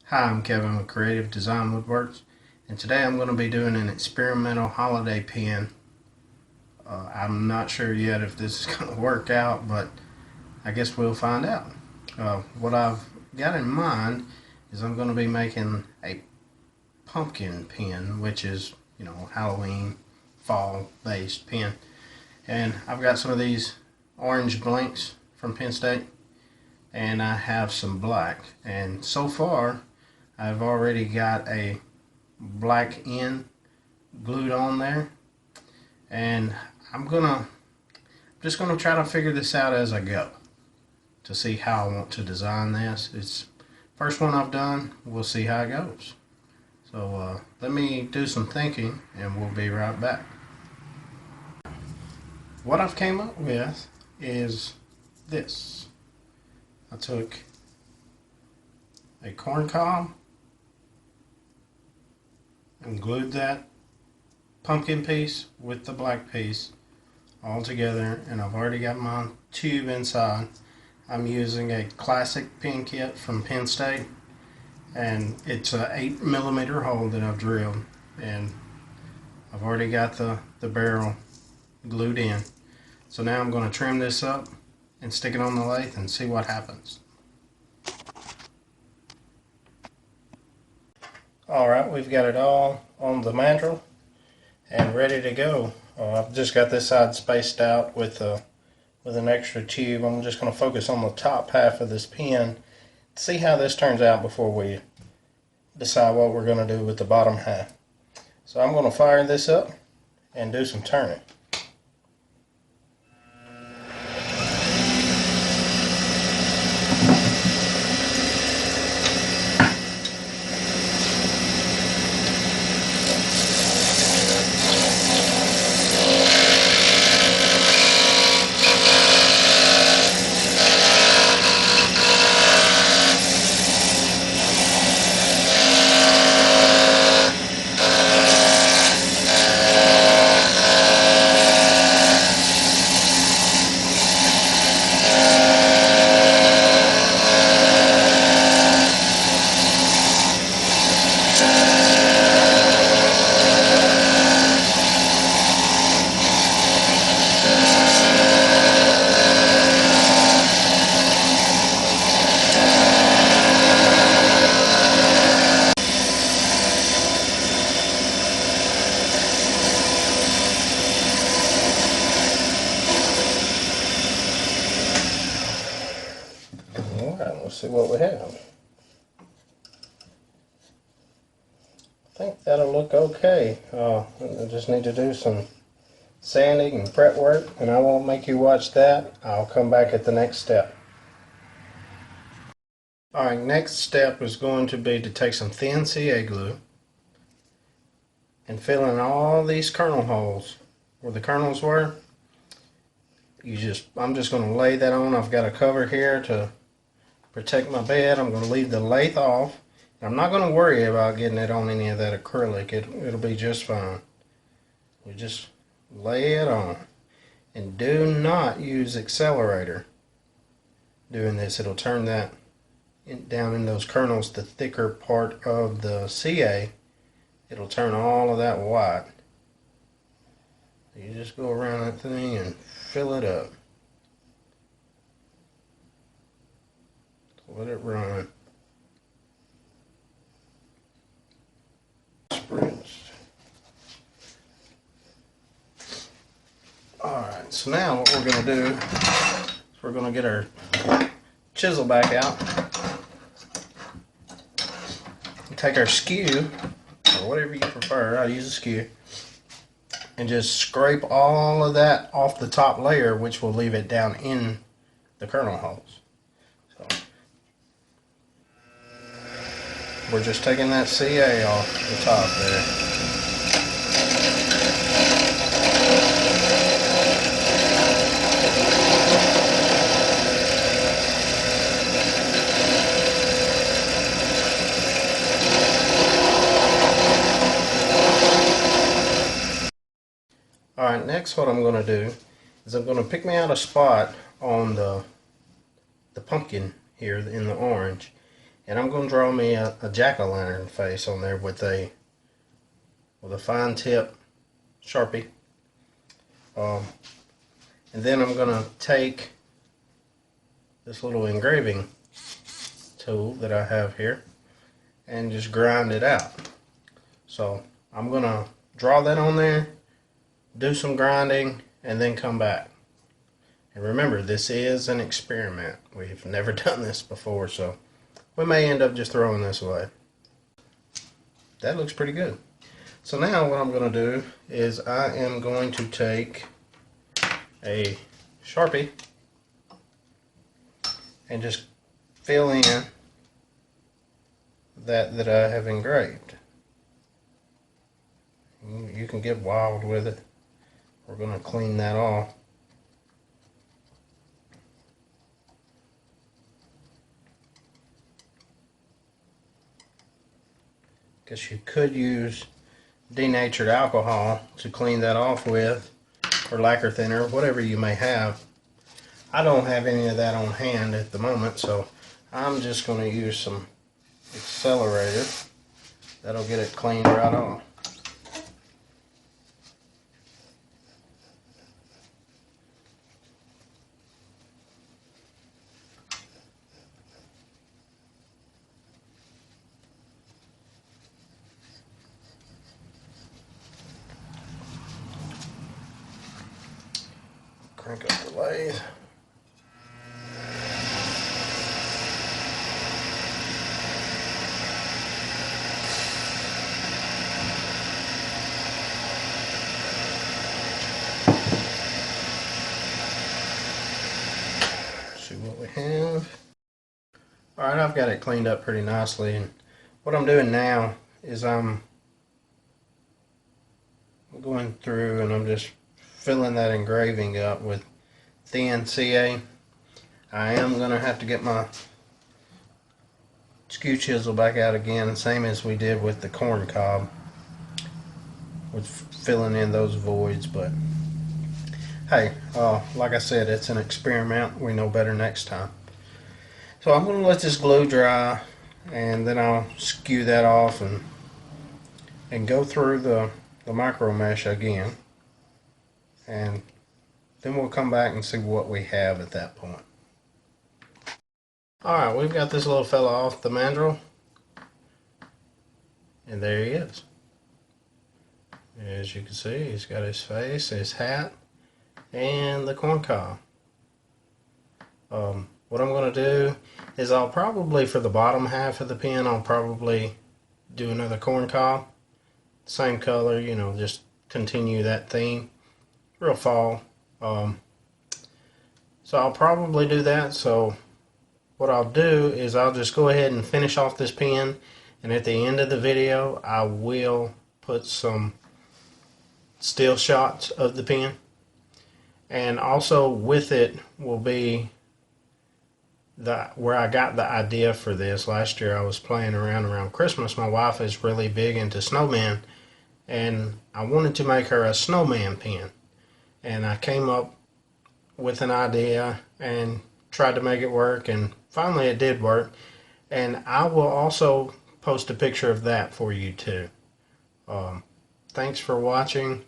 Hi, I'm Kevin with Creative Design Woodworks, and today I'm going to be doing an experimental holiday pin. I'm not sure yet if this is going to work out, but I guess we'll find out. What I've got in mind is I'm going to be making a pumpkin pin, which is, Halloween, fall-based pin. And I've got some of these orange blanks from Penn State, and I have some black. And so far, I've already got a black end glued on there, and I'm just gonna try to figure this out as I go to see how I want to design this. It's first one I've done. We'll see how it goes. So let me do some thinking, and we'll be right back. What I've came up with is this. I took a corn cob and glued that pumpkin piece with the black piece all together, and I've already got my tube inside. I'm using a classic pin kit from Penn State, and it's a 8mm hole that I've drilled, and I've already got the barrel glued in. So now I'm going to trim this up and stick it on the lathe and see what happens. Alright, we've got it all on the mandrel and ready to go. I've just got this side spaced out with an extra tube. I'm just going to focus on the top half of this pin, see how this turns out before we decide what we're going to do with the bottom half. So I'm going to fire this up and do some turning. Alright, let's see what we have. I think that'll look okay. I just need to do some sanding and prep work, and I won't make you watch that. I'll come back at the next step. Alright, next step is going to be to take some thin CA glue and fill in all these kernel holes where the kernels were. I'm just going to lay that on. I've got a cover here to protect my bed. I'm going to leave the lathe off. I'm not going to worry about getting it on any of that acrylic. It'll be just fine. We just lay it on. And do not use accelerator doing this. It'll turn that down in those kernels, the thicker part of the CA. It'll turn all of that white. You just go around that thing and fill it up. Let it run. Spritz. Alright, so now what we're going to do is we're going to get our chisel back out. Take our skew, or whatever you prefer, I use a skew, and just scrape all of that off the top layer, which will leave it down in the kernel holes. So we're just taking that CA off the top there. Alright, next what I'm going to do is I'm going to pick me out a spot on the pumpkin here in the orange, And I'm going to draw me a jack-o'-lantern face on there with a fine tip Sharpie. And then I'm going to take this little engraving tool that I have here and just grind it out. So I'm going to draw that on there, do some grinding, and then come back. And remember, this is an experiment. We've never done this before, so we may end up just throwing this away. That looks pretty good. So now what I'm going to do is I am going to take a Sharpie and just fill in that I have engraved. You can get wild with it. We're going to clean that off. Because you could use denatured alcohol to clean that off with, or lacquer thinner, whatever you may have. I don't have any of that on hand at the moment, so I'm just going to use some accelerator. That'll get it cleaned right off. Crank up the lathe. See what we have. Alright, I've got it cleaned up pretty nicely, and what I'm doing now is I'm going through and I'm just filling that engraving up with thin CA. I am going to have to get my skew chisel back out again, same as we did with the corn cob, with filling in those voids. But hey, like I said, it's an experiment. We know better next time. So I'm going to let this glue dry, and then I'll skew that off and go through the micro mesh again, and then we'll come back and see what we have at that point. Alright, we've got this little fella off the mandrel, and there he is. As you can see, he's got his face, his hat, and the corn cob. What I'm going to do is I'll probably, for the bottom half of the pen, I'll probably do another corn cob. Same color, you know, just continue that theme. Real fall. So I'll probably do that. So what I'll do is I'll just go ahead and finish off this pen, and at the end of the video I will put some still shots of the pen, and also with it will be where I got the idea for this. Last year I was playing around Christmas. My wife is really big into snowmen, and I wanted to make her a snowman pen, and I came up with an idea and tried to make it work, and finally it did work. And I will also post a picture of that for you too. Thanks for watching.